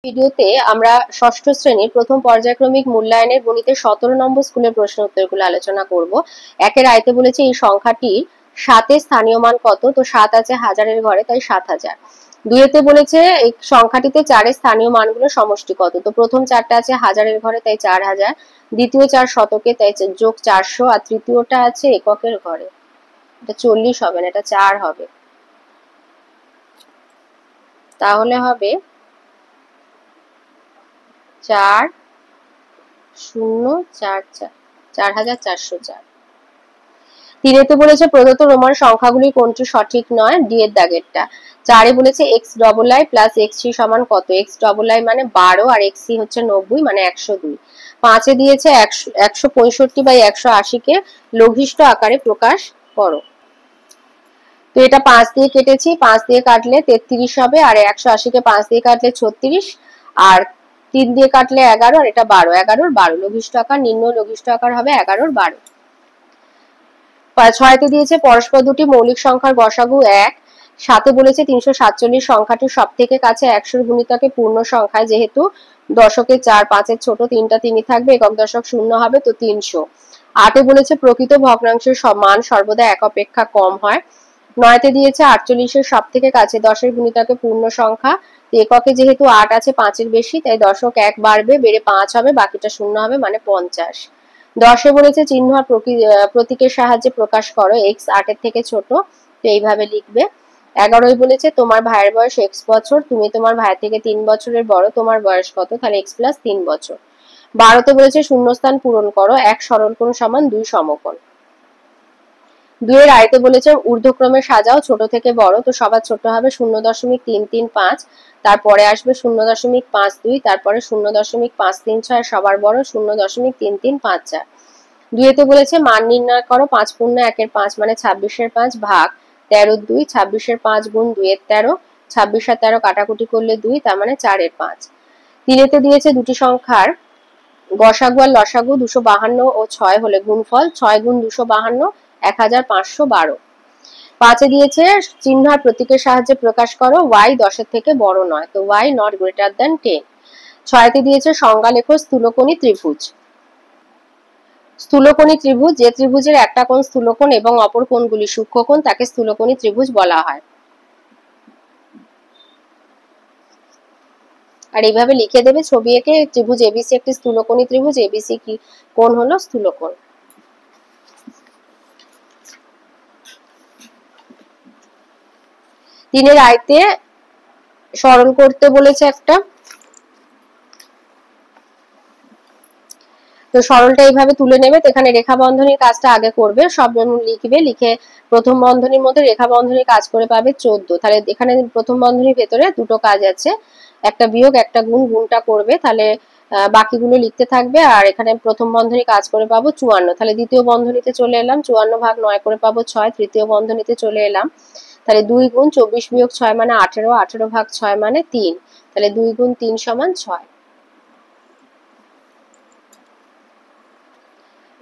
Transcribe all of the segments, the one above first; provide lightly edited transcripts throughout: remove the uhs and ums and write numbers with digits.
ভিডিওতে আমরা ষষ্ঠ শ্রেণীর প্রথম পর্যায়ক্রমিক মূল্যায়নের গণিতের 17 নম্বর স্কুলের প্রশ্ন উত্তরগুলো আলোচনা করব। একের আয়তে বলেছে এই সংখ্যাটির 7 স্থানীয় মান কত, তো 7 আছে হাজারের ঘরে, তাই 7000। দুইতে বলেছে এই সংখ্যাটিতে 4 স্থানীয় মানগুলো সমষ্টি কত, তো প্রথম 4টা আছে হাজারের ঘরে, তাই 4000, দ্বিতীয় 4 শতকে, তাই যোগ 400, আর তৃতীয়টা আছে এককের ঘরে, এটা 40 হবে না, এটা 4 হবে। তাহলে হবে 4044, 4404। তিনেতে বলেছে প্রদত্ত রোমান সংখ্যাগুলির কোনটি সঠিক নয়, ডি এর দাগেরটা। 4এ বলেছে x+i প্লাস x3 সমান কত, x+i মানে 12 আর x3 হচ্ছে 90 মানে 102। 5এ দিয়েছে 165/180 কে লঘিষ্ঠ আকারে প্রকাশ করো। তো এটা 5 দিয়ে কেটেছি, 5 দিয়ে কাটলে 33 হবে, আর 180 কে 5 দিয়ে কাটলে 36, আর 3 দিয়ে কাটলে 11, আর এটা 12, 11 12 লঘিষ্ঠ আকার, নির্ণয় লঘিষ্ঠ আকার হবে 11 12। 6তে দিয়েছে পরস্পর দুটি মৌলিক সংখ্যার গসাগু 1। 7এ বলেছে 347 সংখ্যাটির সব থেকে কাছে 100 গুণিতকে পূর্ণ সংখ্যায়, যেহেতু দশকে 4, 5-এর ছোট 3টা 3ই থাকবে, একক দশক 0 হবে, তো 300। 8এ বলেছে প্রকৃত ভগ্নাংশের মান সর্বদা 1 অপেক্ষা কম হয়। 9তে দিয়েছে 48-এর সব থেকে কাছে 10-এর গুণিতকে পূর্ণ সংখ্যা, এককে যেহেতু 8 আছে 5-এর বেশি, তাই দশক 1 বাড়বে, বেড়ে 5 হবে, বাকিটা 0 হবে, মানে 50। 10এ বলেছে চিহ্ন আর প্রতীকের সাহায্যে প্রকাশ করো, x 8-এর থেকে ছোট, তো এইভাবে লিখবে। 11এ বলেছে তোমার ভাইয়ের বয়স x বছর, তুমি তোমার ভাইয়ের থেকে 3 বছরের বড়, তোমার বয়স কত, তাহলে x + 3 বছর। 12তে বলেছে শূন্যস্থান পূরণ করো, 1 সরলকোণ সমান 2 সমকোণ। 2 এর আয়তে বলেছে ঊর্ধ্বক্রমে সাজাও ছোট থেকে বড়, তো সবার ছোট হবে 0.335, তারপরে আসবে 0.52, তারপরে 0.536, সবার বড় 0.3354। 2এতে বলেছে মান নির্ণয় করো 5 পূর্ণ 1-এর 5 মানে 26-এর 5 ভাগ 13-র 2, 26-এর 5 গুণ 2-এর 13, 26 আর 13 কাটাকুটি করলে 2, তার মানে 4-এর 5। 3এতে দিয়েছে দুটি সংখ্যার গসাগু আর লসাগু 252 ও 6 হলে গুণফল 6 গুণ 252 1512। 5এ দিয়েছে চিহ্ন আর প্রতীকের সাহায্যে প্রকাশ করো y 10-এর থেকে বড় নয়, তো y not greater than 10। 6এতে দিয়েছে সংজ্ঞা লেখো স্থূলকোণী ত্রিভুজ। স্থূলকোণী ত্রিভুজ, যে ত্রিভুজের একটা কোণ স্থূলকোণ এবং অপর কোণগুলি সূক্ষ্মকোণ, তাকে স্থূলকোণী ত্রিভুজ বলা হয়। আর এইভাবে লিখে দেবে ছবি এঁকে, ত্রিভুজ এবিসি একটি স্থূলকোণী ত্রিভুজ, এবিসি কি কোণ হলো স্থূলকোণ। 3-এর আয়তে সরল করতে বলেছে একটা, তো সরলটা এইভাবে তুলে নেবে, তো এখানে রেখা বন্ধনীর কাজটা আগে করবে, সব লিখবে, লিখে প্রথম বন্ধনীর মধ্যে রেখা বন্ধনীর কাজ করে পাবে 14। তাহলে এখানে প্রথম বন্ধনীর ভেতরে দুটো কাজ আছে, একটা বিয়োগ একটা গুণ, গুণটা করবে, তাহলে বাকিগুলো লিখতে থাকবে। আর এখানে প্রথম বন্ধনী কাজ করে পাবো 54, তাহলে দ্বিতীয় বন্ধনীতে চলে এলাম, 54 ভাগ 9 করে পাবো 6, তৃতীয় বন্ধনীতে চলে এলাম, তাহলে 2 গুণ 24 বিয়োগ 6 মানে 18, 18 ভাগ 6 মানে 3, তাহলে 2 গুণ 3 সমান 6।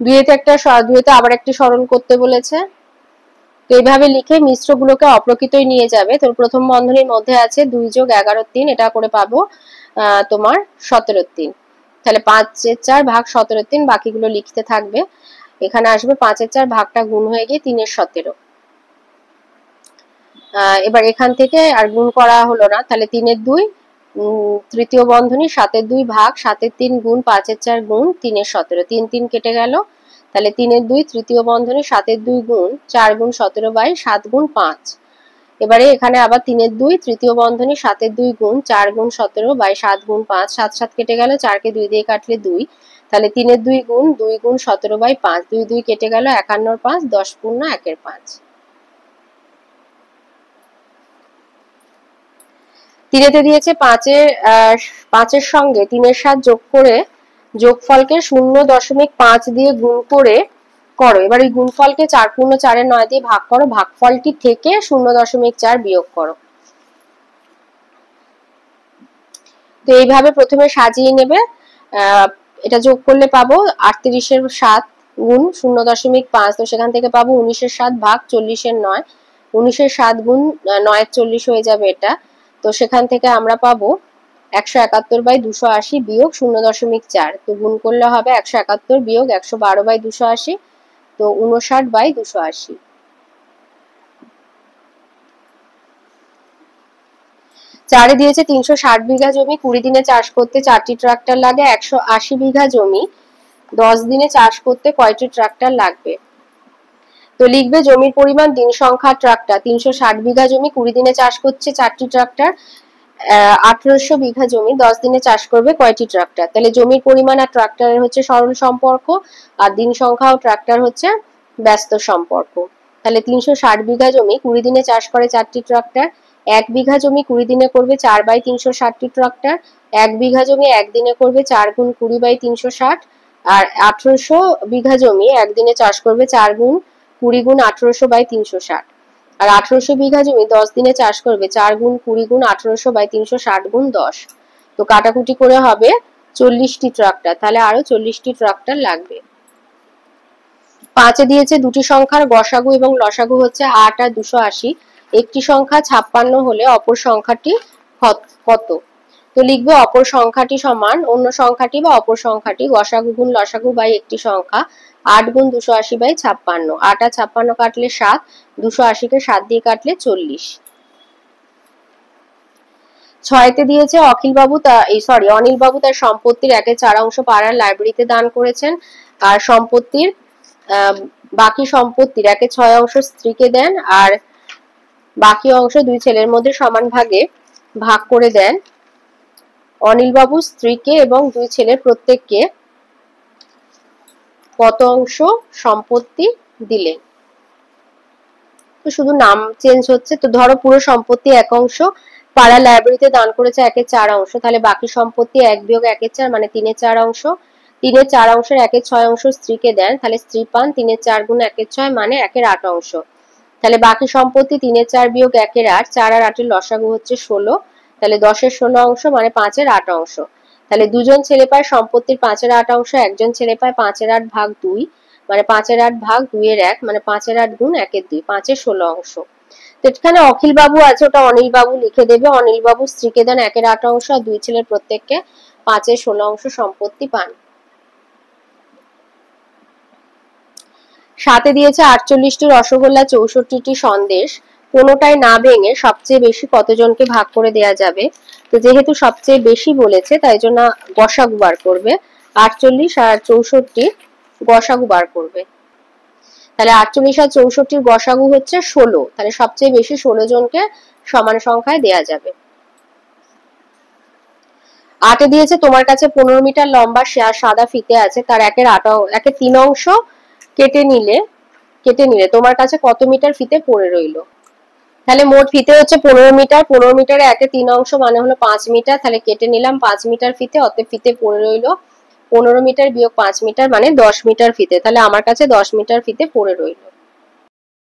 2এতে আবার একটি সরল করতে বলেছে, তো এইভাবে লিখে মিশ্রগুলোকে অপ্রকৃতই নিয়ে যাবে। তো প্রথম বন্ধনীর মধ্যে আছে 2 যোগ 11-র 3, এটা করে পাবো তোমার 17-র 3, তাহলে 5-এর 4 ভাগ 17-র 3, বাকিগুলো লিখতে থাকবে। এখানে আসবে 5-এর 4 ভাগটা গুণ হয়ে গিয়ে 3-এর 17। এবার এখান থেকে আর গুণ করা হলো না, তাহলে 3-এর 2, তৃতীয় বন্ধনী 7-এর 2 ভাগ 7-এর 3 গুণ 5-এর 4 গুণ 3-এর 17, 3 3 কেটে গেল, তাহলে 3-এর 2 তৃতীয় বন্ধনী 7-এর 2 গুণ 4 গুণ 17 7 গুণ 5। এবারে এখানে আবার 3-এর 2 তৃতীয় বন্ধনী 7-এর 2 গুণ 4 গুণ 17 7 গুণ 5, 7 7 কেটে গেল, 4কে 2 দিয়ে কাটলে 2, তাহলে 3-এর 2 গুণ 2 গুণ 17/5, 2 2 কেটে গেল, 51 5, 10 পূর্ণ 1-এর 5। 3-এতে দিয়েছে 5-এর সঙ্গে 3-এর 7 যোগ করে যোগফলকে 0.5 দিয়ে গুণ করে করো। এবার এই গুণফলকে 4 পূর্ণ 4-এর 9 দিয়ে ভাগ করো, ভাগফলটি থেকে 0.4 বিয়োগ করো। তো এইভাবে প্রথমে সাজিয়ে নেবে, এটা যোগ করলে পাবো 38-এর 7 গুণ 0.5, তো সেখান থেকে পাবো 19-এর 7 ভাগ 40-এর 9, 19-এর 7 গুণ 9-এর 40 হয়ে যাবে এটা, তো সেখান থেকে আমরা পাবো 171/280 বিয়োগ 0.4, তো গুণ করলে হবে 171 বিয়োগ 112/280, তো 59/280। চারে দিয়েছে 360 বিঘা জমি 20 দিনে চাষ করতে 4টি ট্রাক্টর লাগে। 180 বিঘা জমি 10 দিনে চাষ করতে কয়টি ট্রাক্টর লাগবে? তো লিখবে জমির পরিমাণ, দিন সংখ্যা, ট্রাক্টর। 360 বিঘা জমি 20 দিনে চাষ করছে 4টি ট্রাক্টর। 1800 বিঘা জমি 10 দিনে চাষ করবে কয়টি ট্রাক্টর? তাহলে জমির পরিমাণ আর ট্রাক্টরের হচ্ছে সরল সম্পর্ক, আর দিন সংখ্যা ও ট্রাক্টর হচ্ছে ব্যস্ত সম্পর্ক। তাহলে 360 বিঘা জমি 20 দিনে চাষ করে 4টি ট্রাক্টর। 1 বিঘা জমি 20 দিনে করবে 4/360 ট্রাক্টর। 1 বিঘা জমি 1 দিনে করবে 4 গুণ 20/360। আর 1800 বিঘা জমি 1 দিনে চাষ করবে 4 গুণ 20 গুণ 1800/360। আর 1800 বিঘা জমি 10 দিনে চাষ করবে 4 গুণ 20 গুণ 1800/360 গুণ 10। তো কাটাকুটি করে হবে 40টি ট্রাক্টর, তাহলে আরো 40টি ট্রাক্টর লাগবে। 5 দিয়েছে দুটি সংখ্যার গসাগু এবং লসাগু হচ্ছে 8 আর 280। একটি সংখ্যা 56 হলে অপর সংখ্যাটি কত? তো লিখবে অপর সংখ্যাটি সমান অন্য সংখ্যাটি বা অপর সংখ্যাটি গসাগু গুণ লসাগু বাই একটি সংখ্যা 8 গুণ 280/56। 8 আর 56 কাটলে 7, 280 কে 7 দিয়ে কাটলে 40। 6 দিয়েছে অনিল বাবু তার সম্পত্তির 1/4 পাড়ার লাইব্রেরিতে দান করেছেন, আর সম্পত্তির বাকি সম্পত্তির 1/6 স্ত্রীকে দেন, আর বাকি অংশ দুই ছেলের মধ্যে সমান ভাগে ভাগ করে দেন। অনিল বাবু স্ত্রীকে এবং দুই ছেলের প্রত্যেককে কত অংশ সম্পত্তি দিলেন? তো শুধু নাম চেঞ্জ হচ্ছে। তো ধরো পুরো সম্পত্তি 1 অংশ, পাড়া লাইব্রেরিতে দান করেছে 1/4 অংশ, তাহলে বাকি সম্পত্তি 1 বিয়োগ 1/4 মানে 3/4 অংশ। 3/4 অংশের 1/6 অংশ স্ত্রীকে দেন, তাহলে স্ত্রী পান 3/4 গুণ 1/6 মানে 1/8 অংশ। তাহলে বাকি সম্পত্তি 3/4 বিয়োগ 1/8, 4 আর 8 এর লসাগু হচ্ছে 16, তাহলে 10-এর 16 অংশ মানে 5/8 অংশ। তাহলে দুজন ছেলে পায় সম্পত্তির 5/8 অংশ, একজন ছেলে পায় 5/8 ভাগ 2 মানে 5/8 ভাগ 2/1 মানে 5/8 গুণ 1/2, 5-এর 16 অংশ। তো এখানে অখিল বাবু আছে, ওটা অনিল বাবু লিখে দেবে। অনিল বাবু স্ত্রীকে দেন 1/8 অংশ, আর দুই ছেলের প্রত্যেককে 5-এর 16 অংশ সম্পত্তি পান। 7 দিয়েছে 48টি রসগোল্লা 64টি সন্দেশ, কোনোটাই না ভেঙে সবচেয়ে বেশি কতজনকে ভাগ করে দেয়া যাবে? তো যেহেতু সবচেয়ে বেশি বলেছে তাই জন্য গসাগু বার করবে। 48 আর 64 গসাগু বার করবে। তাহলে 48 আর 64 গসাগু হচ্ছে 16, তাহলে সবচেয়ে বেশি 16 জনকে সমান সংখ্যায় দেয়া যাবে। 8 দিয়েছে তোমার কাছে 15 মিটার লম্বা সাদা ফিতে আছে, তার 1/3 অংশ কেটে নিলে তোমার কাছে কত মিটার ফিতে পড়ে রইল? তাহলে মোট ফিতে হচ্ছে 15 মিটার, 15 মিটারে 1/3 অংশ মানে হলো 5 মিটার, তাহলে কেটে নিলাম 5 মিটার ফিতে, অতএব ফিতে পড়ে রইল 15 মিটার বিয়োগ 5 মিটার মানে 10 মিটার ফিতে, তাহলে আমার কাছে 10 মিটার ফিতে পড়ে রইল।